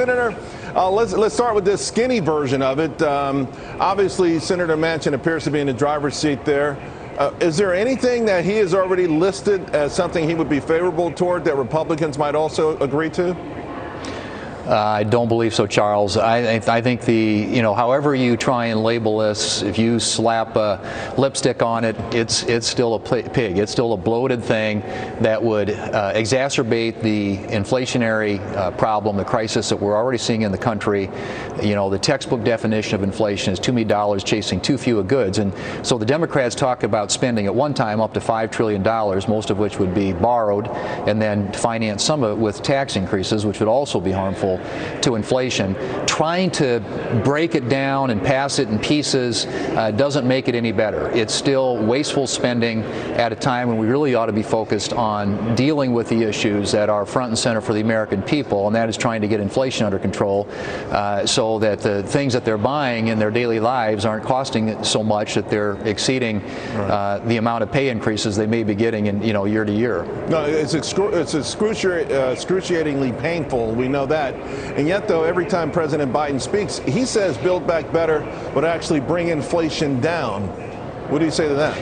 Senator, let's start with this skinny version of it. Obviously, Senator Manchin appears to be in the driver's seat there. Is there anything that he has already listed as something he would be favorable toward that Republicans might also agree to? I don't believe so, Charles. I think however you try and label this, if you slap lipstick on it, it's still a pig. It's still a bloated thing that would exacerbate the inflationary problem, the crisis that we're already seeing in the country. The textbook definition of inflation is too many dollars chasing too few of goods. And so the Democrats talk about spending at one time up to $5 trillion, most of which would be borrowed, and then finance some of it with tax increases, which would also be harmful to inflation. Trying to break it down and pass it in pieces doesn't make it any better. It's still wasteful spending at a time when we really ought to be focused on dealing with the issues that are front and center for the American people, and that is trying to get inflation under control so that the things that they're buying in their daily lives aren't costing so much that they're exceeding the amount of pay increases they may be getting in year to year. No, it's excruciatingly painful. We know that. And yet, though, every time President Biden speaks, he says Build Back Better would actually bring inflation down. What do you say to that?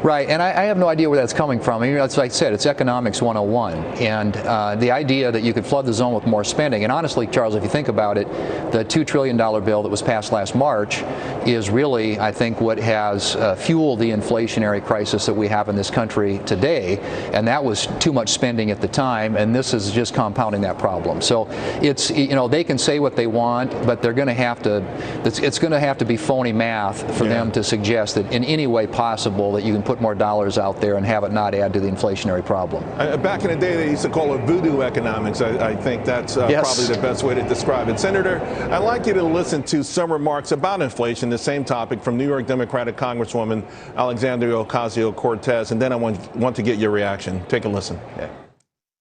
Right, and I have no idea where that's coming from. I mean, like I said, it's economics 101, and the idea that you could flood the zone with more spending, and honestly, Charles, if you think about it, the $2 trillion bill that was passed last March is really, I think, what has fueled the inflationary crisis that we have in this country today, and that was too much spending at the time, and this is just compounding that problem. So it's, they can say what they want, but they're going to have to, it's going to have to be phony math for them to suggest that in any way possible that you can put more dollars out there and have it not add to the inflationary problem. Back in the day, they used to call it voodoo economics. I think that's probably the best way to describe it. Senator, I'd like you to listen to some remarks about inflation, the same topic from New York Democratic Congresswoman Alexandria Ocasio-Cortez, and then I want to get your reaction. Take a listen. Yeah.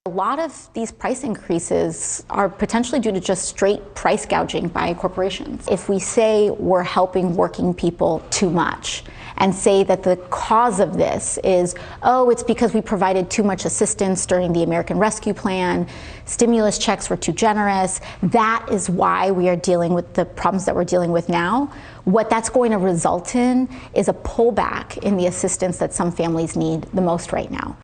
A lot of these price increases are potentially due to just straight price gouging by corporations. If we say we're helping working people too much and say that the cause of this is, it's because we provided too much assistance during the American Rescue Plan, stimulus checks were too generous, that is why we are dealing with the problems that we're dealing with now. What that's going to result in is a pullback in the assistance that some families need the most right now.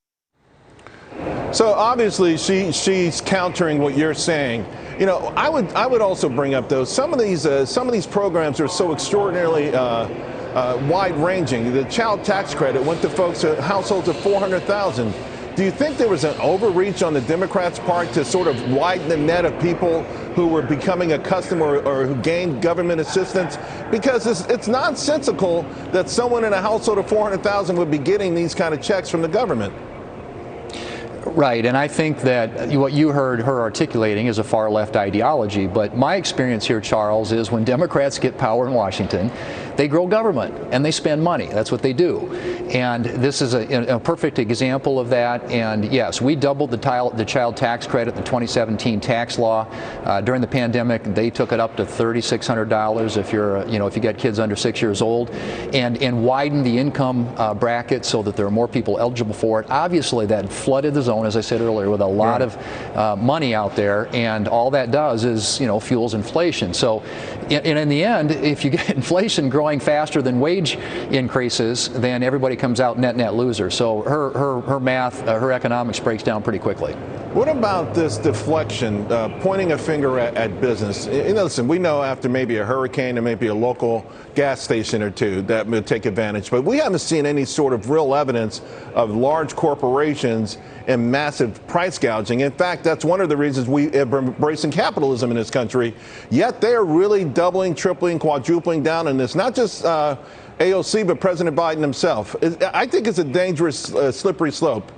So obviously she's countering what you're saying. I would also bring up, though, some of these programs are so extraordinarily wide-ranging. The child tax credit went to households of 400,000. Do you think there was an overreach on the Democrats' part to sort of widen the net of people who were becoming a customer or who gained government assistance? Because it's nonsensical that someone in a household of 400,000 would be getting these kind of checks from the government. Right, and I think that what you heard her articulating is a far left ideology, but my experience here, Charles, is when Democrats get power in Washington, they grow government and they spend money. That's what they do. And this is a perfect example of that. And yes, we doubled the child tax credit, the 2017 tax law. During the pandemic, they took it up to $3,600 if if you got kids under 6 years old, and widened the income bracket so that there are more people eligible for it. Obviously, that flooded the zone, as I said earlier, with a lot of money out there, and all that does is fuels inflation. So, in the end, if you get inflation growing faster than wage increases, then everybody comes out net loser. So her math, her economics breaks down pretty quickly. What about this deflection, pointing a finger at business? Listen, we know after maybe a hurricane, there may be a local gas station or two that will take advantage, but we haven't seen any sort of real evidence of large corporations and massive price gouging. In fact, that's one of the reasons we are embracing capitalism in this country. Yet they are really doubling, tripling, quadrupling down on this. Not just AOC, but President Biden himself. I think it's a dangerous, slippery slope.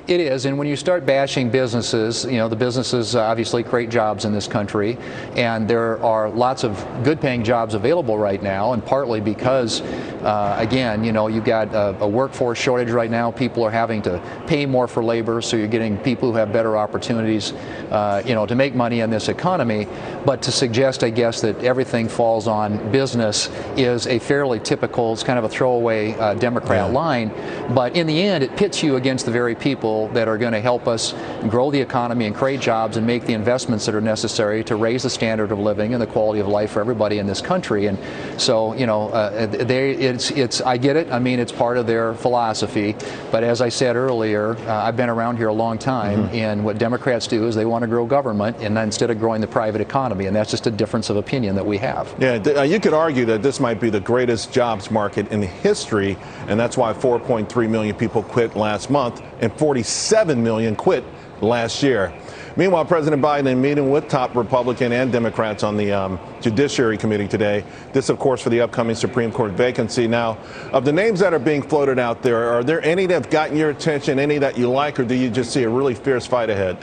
It is, and when you start bashing businesses, the businesses obviously create jobs in this country, and there are lots of good-paying jobs available right now, and partly because, again, you've got a workforce shortage right now. People are having to pay more for labor, so you're getting people who have better opportunities, to make money in this economy. But to suggest, I guess, that everything falls on business is a fairly typical, it's kind of a throwaway Democrat line. But in the end, it pits you against the very people people that are going to help us grow the economy and create jobs and make the investments that are necessary to raise the standard of living and the quality of life for everybody in this country. And so, you know, I get it. I mean, it's part of their philosophy. But as I said earlier, I've been around here a long time, and what Democrats do is they want to grow government and instead of growing the private economy, and that's just a difference of opinion that we have. Yeah, you could argue that this might be the greatest jobs market in history, and that's why 4.3 million people quit last month and 47 million quit last year. Meanwhile, President Biden meeting with top Republican and Democrats on the Judiciary Committee today. This, of course, for the upcoming Supreme Court vacancy. Now, of the names that are being floated out there, are there any that have gotten your attention, any that you like, or do you just see a really fierce fight ahead?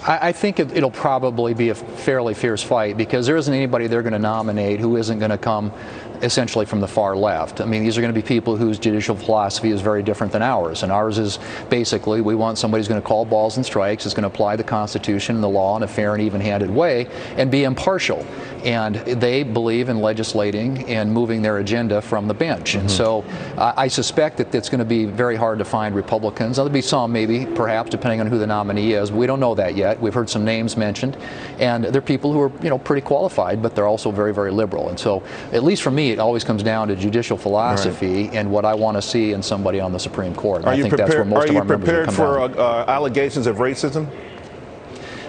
I think it'll probably be a fairly fierce fight because there isn't anybody they're going to nominate who isn't going to come essentially from the far left. I mean, these are going to be people whose judicial philosophy is very different than ours. And ours is basically we want somebody who's going to call balls and strikes, is going to apply the Constitution and the law in a fair and even-handed way, and be impartial. And they believe in legislating and moving their agenda from the bench. And so I suspect that it's going to be very hard to find Republicans. There'll be some, maybe, perhaps, depending on who the nominee is. We don't know that yet. We've heard some names mentioned. And they're people who are, you know, pretty qualified, but they're also very, very liberal. And so, at least for me, it always comes down to judicial philosophy and what I want to see in somebody on the Supreme Court. And I think that's where most of our members will come down. Are you prepared for allegations of racism?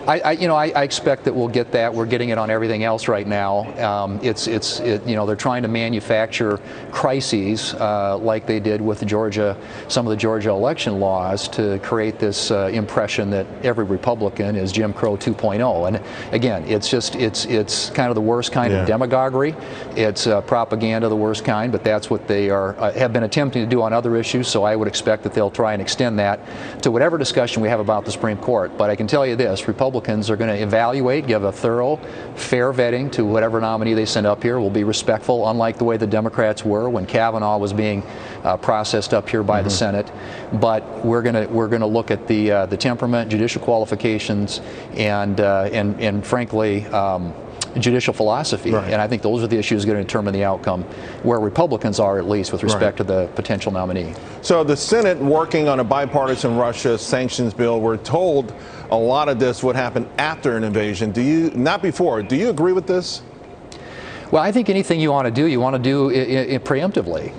I expect that we'll get that. We're getting it on everything else right now. You know, they're trying to manufacture crises like they did with some of the Georgia election laws to create this impression that every Republican is Jim Crow 2.0. And again, it's kind of the worst kind of demagoguery. It's propaganda of the worst kind, but that's what they have been attempting to do on other issues. So I would expect that they'll try and extend that to whatever discussion we have about the Supreme Court. But I can tell you this, Republicans are going to evaluate, give a thorough, fair vetting to whatever nominee they send up here. Will be respectful, unlike the way the Democrats were when Kavanaugh was being processed up here by the Senate. But we're going to look at the temperament, judicial qualifications, and frankly, judicial philosophy. Right. And I think those are the issues going to determine the outcome, where Republicans are, at least with respect to the potential nominee. So the Senate working on a bipartisan Russia sanctions bill. We're told a lot of this would happen after an invasion. Not before. Do you agree with this? Well, I think anything you want to do it preemptively.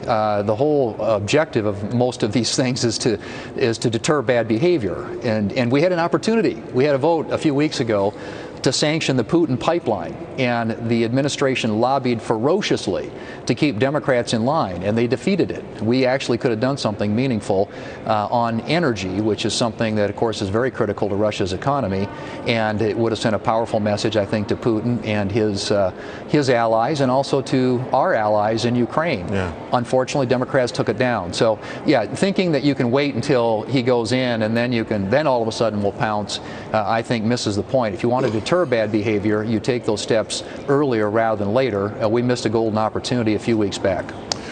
The whole objective of most of these things is to deter bad behavior. And we had an opportunity. We had a vote a few weeks ago to sanction the Putin pipeline, and the administration lobbied ferociously to keep Democrats in line, and they defeated it. We actually could have done something meaningful on energy, which is something that, of course, is very critical to Russia's economy, and it would have sent a powerful message, I think, to Putin and his allies, and also to our allies in Ukraine. Yeah. Unfortunately, Democrats took it down. So, yeah, thinking that you can wait until he goes in and then all of a sudden we'll pounce, I think misses the point. If you want to deter bad behavior, you take those steps earlier rather than later. We missed a golden opportunity a few weeks back.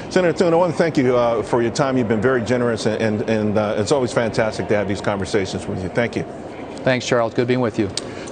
Senator Thune, I want to thank you for your time. You've been very generous, and it's always fantastic to have these conversations with you. Thank you. Thanks, Charles. Good being with you.